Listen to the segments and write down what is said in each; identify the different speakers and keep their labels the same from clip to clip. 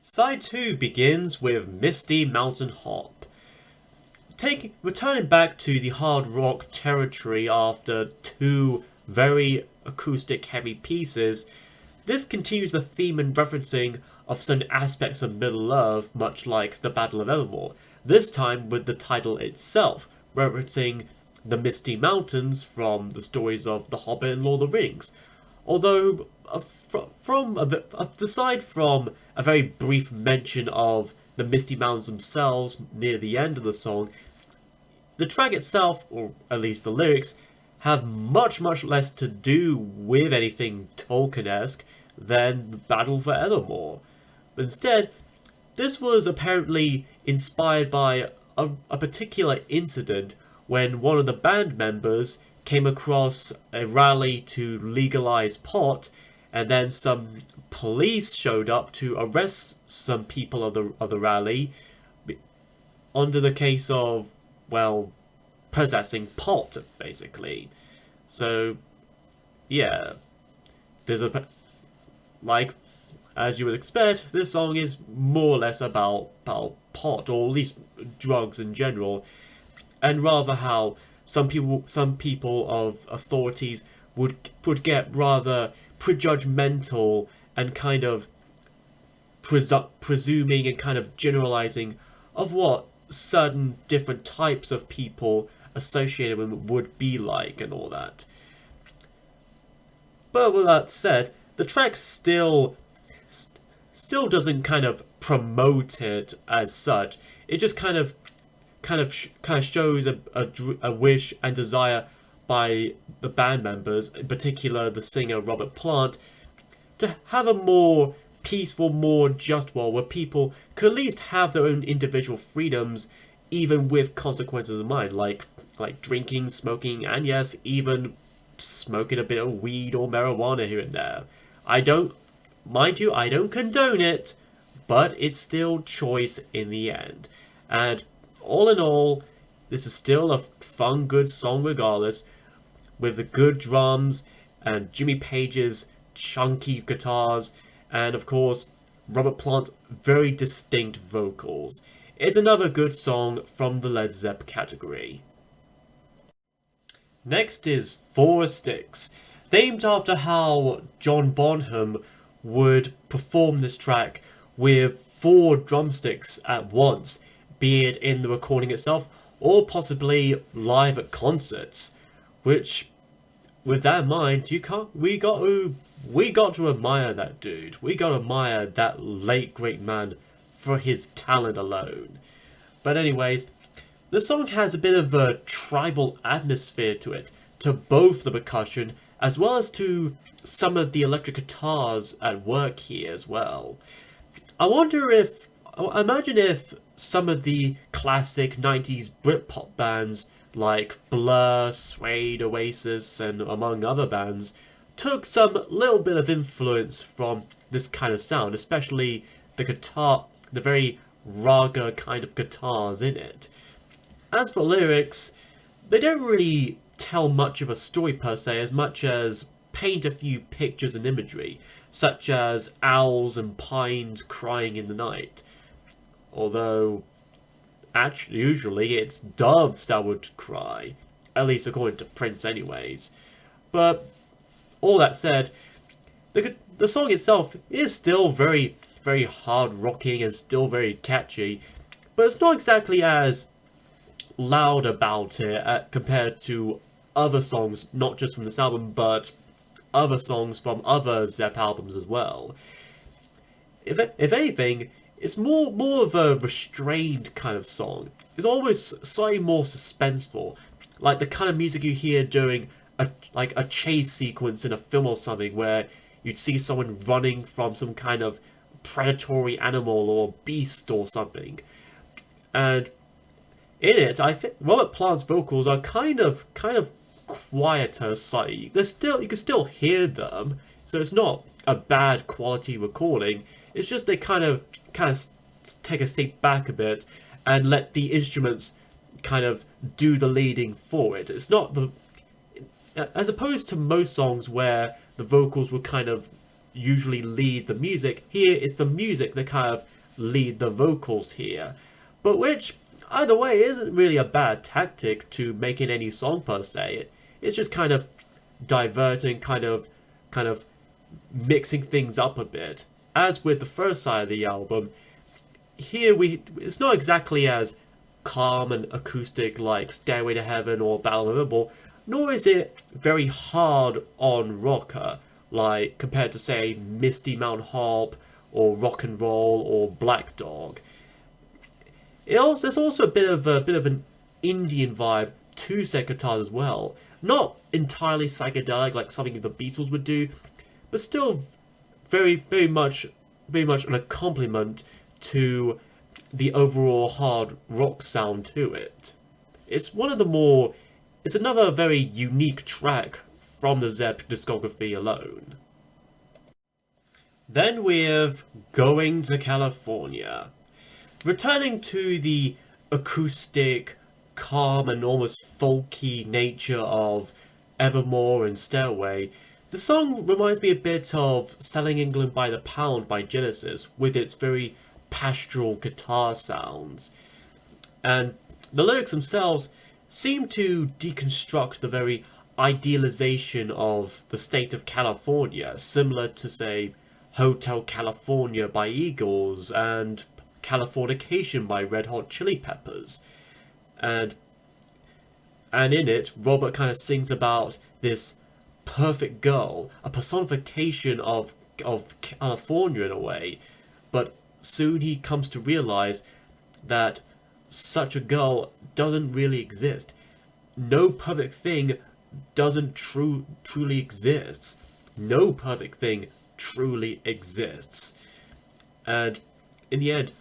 Speaker 1: Side 2 begins with Misty Mountain Hop. Returning back to the hard rock territory after two very acoustic heavy pieces, this continues the theme and referencing of some aspects of Middle-earth, much like the Battle of Evermore, this time with the title itself, referencing the Misty Mountains from the stories of The Hobbit and Lord of the Rings. Although, aside from a very brief mention of the Misty Mountains themselves near the end of the song, the track itself, or at least the lyrics, have much less to do with anything Tolkien-esque than the Battle for Evermore. But instead, this was apparently inspired by a particular incident when one of the band members came across a rally to legalize pot, and then some police showed up to arrest some people of the rally under the case of, well, possessing pot, basically. So, yeah, there's like, as you would expect, this song is more or less about pot, or at least drugs in general, and rather how some people of authorities would get rather prejudgmental and kind of presuming and kind of generalizing of what certain different types of people associated with would be like and all that. But with that said, the track still doesn't kind of promote it as such. It just kind of shows a wish and desire by the band members, in particular the singer Robert Plant, to have a more peaceful, more just world where people could at least have their own individual freedoms, even with consequences in mind, like drinking, smoking, and yes, even smoking a bit of weed or marijuana here and there. I don't condone it, but it's still choice in the end. And all in all, this is still a fun, good song regardless, with the good drums and Jimmy Page's chunky guitars, and of course, Robert Plant's very distinct vocals. It's another good song from the Led Zepp category. Next is Four Sticks, named after how John Bonham would perform this track with four drumsticks at once, be it in the recording itself or possibly live at concerts. Which, with that in mind, we got to admire that dude. We got to admire that late great man for his talent alone. But anyways, the song has a bit of a tribal atmosphere to it, to both the percussion as well as to some of the electric guitars at work here as well. Imagine if some of the classic 90s Britpop bands like Blur, Suede, Oasis, and among other bands took some little bit of influence from this kind of sound, especially the very raga kind of guitars in it. As for lyrics, they don't really tell much of a story per se, as much as paint a few pictures and imagery, such as owls and pines crying in the night. Although, actually, usually it's doves that would cry, at least according to Prince anyways. But, all that said, the song itself is still very, very hard-rocking and still very catchy, but it's not exactly as loud about it compared to other songs, not just from this album, but other songs from other Zepp albums as well. If anything, it's more of a restrained kind of song. It's almost slightly more suspenseful, like the kind of music you hear during a chase sequence in a film or something, where you'd see someone running from some kind of predatory animal or beast or something. And in it, I think Robert Plant's vocals are kind of quieter slightly. You can still hear them, so it's not a bad quality recording. It's just they kind of take a step back a bit and let the instruments kind of do the leading for it. It's not as opposed to most songs where the vocals would kind of usually lead the music. Here it's the music that kind of lead the vocals here. But which, either way, isn't really a bad tactic to making any song per se. It's just kind of diverting, kind of mixing things up a bit. As with the first side of the album, here it's not exactly as calm and acoustic like Stairway to Heaven or Battle of the Bible, nor is it very hard on rocker like compared to say Misty Mount Hop or Rock and Roll or Black Dog. There's also a bit of an Indian vibe to set guitars as well. Not entirely psychedelic like something the Beatles would do, but still very much an accompaniment to the overall hard rock sound to it. It's one of the more it's another very unique track from the Zepp discography alone. Then we have Going to California. Returning to the acoustic, calm and almost folky nature of Evermore and Stairway, the song reminds me a bit of Selling England by the Pound by Genesis, with its very pastoral guitar sounds. And the lyrics themselves seem to deconstruct the very idealization of the state of California, similar to, say, Hotel California by Eagles and Californication by Red Hot Chili Peppers. And in it, Robert kind of sings about this perfect girl, a personification of California in a way, but soon he comes to realize that such a girl doesn't really exist. No perfect thing doesn't truly exist. No perfect thing truly exists. And in the end,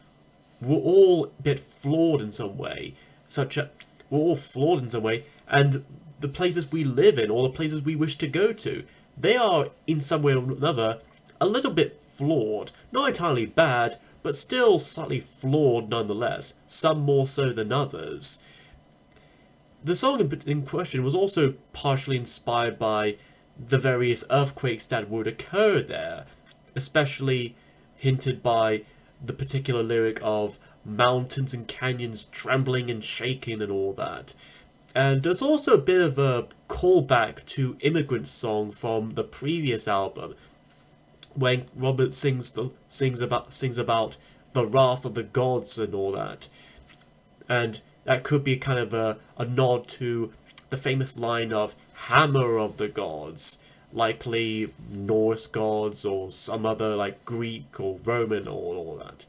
Speaker 1: we're all a bit flawed in some way. We're all flawed in some way, and the places we live in, or the places we wish to go to, they are, in some way or another, a little bit flawed. Not entirely bad, but still slightly flawed nonetheless, some more so than others. The song in question was also partially inspired by the various earthquakes that would occur there, especially hinted by the particular lyric of mountains and canyons trembling and shaking and all that. And there's also a bit of a callback to Immigrant Song from the previous album, when Robert sings about the wrath of the gods and all that. And that could be kind of a nod to the famous line of Hammer of the Gods, likely Norse gods or some other like Greek or Roman or all that.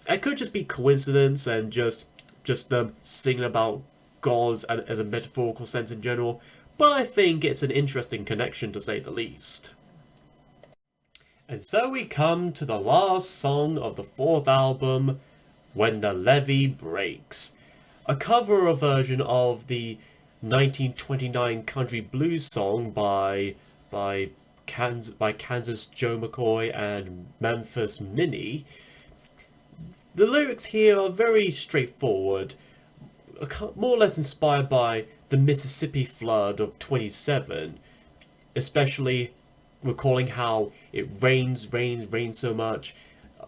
Speaker 1: It could just be coincidence and just them singing about gods as a metaphorical sense in general, but I think it's an interesting connection to say the least. And so we come to the last song of the fourth album, When the Levee Breaks. A version of the 1929 country blues song by Kansas Joe McCoy and Memphis Minnie. The lyrics here are very straightforward, more or less inspired by the Mississippi flood of 27, especially recalling how it rains so much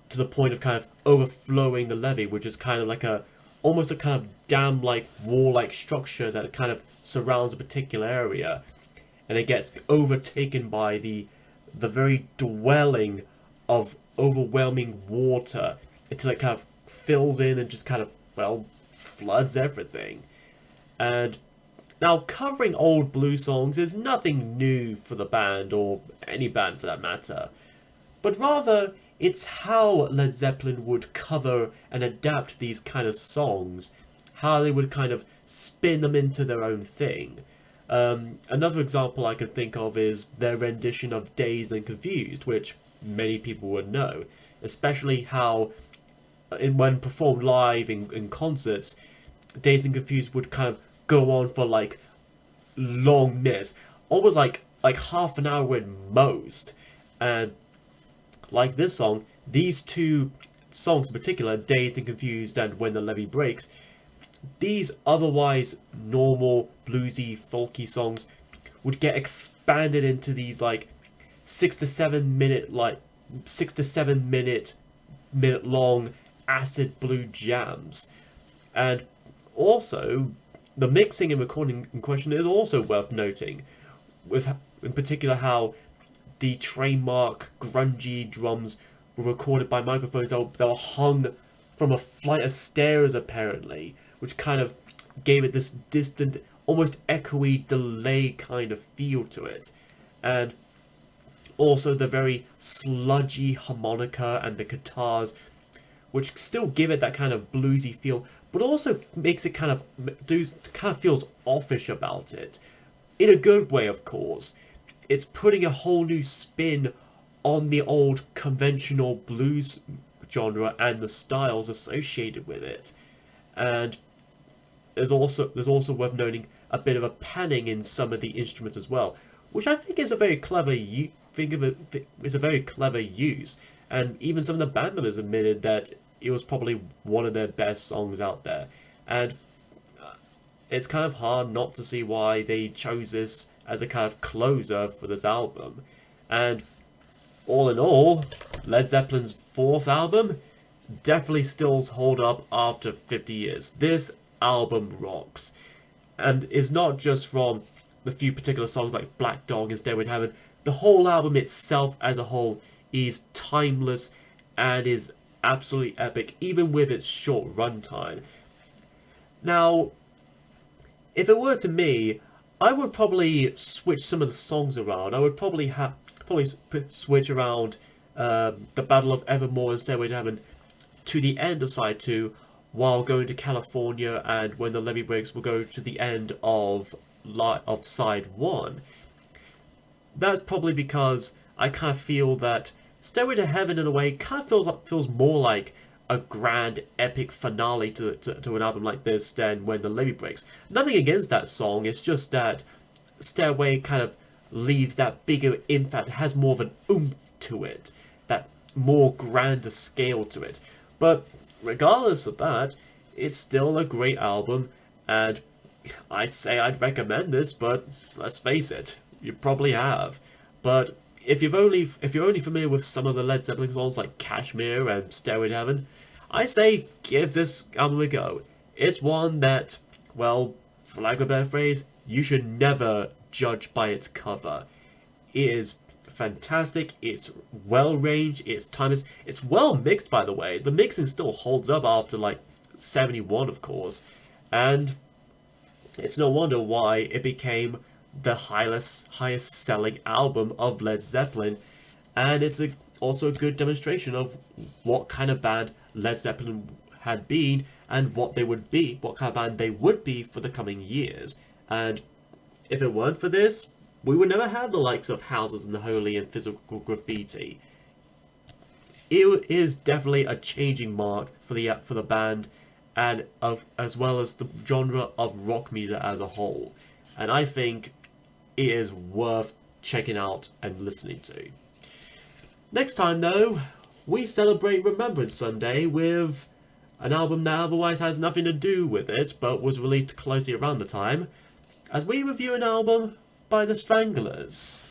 Speaker 1: to the point of kind of overflowing the levee, which is kind of like almost a kind of dam-like, wall-like structure that kind of surrounds a particular area, and it gets overtaken by the very dwelling of overwhelming water until it kind of fills in and just kind of, well, floods everything. And now, covering old blues songs is nothing new for the band, or any band for that matter, but rather it's how Led Zeppelin would cover and adapt these kind of songs, how they would kind of spin them into their own thing. Another example I could think of is their rendition of Dazed and Confused, which many people would know, especially how, when performed live in concerts, Dazed and Confused would kind of go on for like long minutes, almost like half an hour at most. And like this song, these two songs in particular, Dazed and Confused and When the Levee Breaks, these otherwise normal bluesy folky songs would get expanded into these like 6 to 7 minute long acid blue jams. And also, the mixing and recording in question is also worth noting, with in particular how the trademark grungy drums were recorded by microphones that were hung from a flight of stairs apparently, which kind of gave it this distant, almost echoey delay kind of feel to it. And also the very sludgy harmonica and the guitars, which still give it that kind of bluesy feel, but also makes it kind of feels offish about it, in a good way, of course. It's putting a whole new spin on the old conventional blues genre and the styles associated with it. And there's also worth noting a bit of a panning in some of the instruments as well, which I think is a very clever is a very clever use. And even some of the band members admitted that it was probably one of their best songs out there. And it's kind of hard not to see why they chose this as a kind of closer for this album. And all in all, Led Zeppelin's fourth album definitely still hold up after 50 years. This album rocks. And it's not just from the few particular songs like Black Dog and Stairway to Heaven. The whole album itself as a whole is timeless and is absolutely epic, even with its short runtime. Now, if it were to me, I would probably switch some of the songs around. I would probably switch around the Battle of Evermore and Stairway to Heaven to the end of side 2, while going to California, and When the Levee Breaks will go to the end of side 1. That's probably because I kind of feel that Stairway to Heaven, in a way, kind of feels more like a grand epic finale to an album like this than When the Levee Breaks. Nothing against that song, it's just that Stairway kind of leaves that bigger impact, has more of an oomph to it, that more grander scale to it. But regardless of that, it's still a great album, and I'd say I'd recommend this, but let's face it, you probably have. But if you're only familiar with some of the Led Zeppelin songs like Kashmir and Stairway to Heaven, I say give this album a go. It's one that, well, for lack of a better phrase, you should never judge by its cover. It is fantastic, it's well ranged, it's timeless, it's well mixed, by the way. The mixing still holds up after like 71, of course, and it's no wonder why it became the highest selling album of Led Zeppelin, and it's also a good demonstration of what kind of band Led Zeppelin had been and what they would be, what kind of band they would be for the coming years. And if it weren't for this, we would never have the likes of Houses in the Holy and Physical Graffiti. It is definitely a changing mark for the band, and as well as the genre of rock music as a whole. And I think it is worth checking out and listening to. Next time, though, we celebrate Remembrance Sunday with an album that otherwise has nothing to do with it, but was released closely around the time, as we review an album by The Stranglers.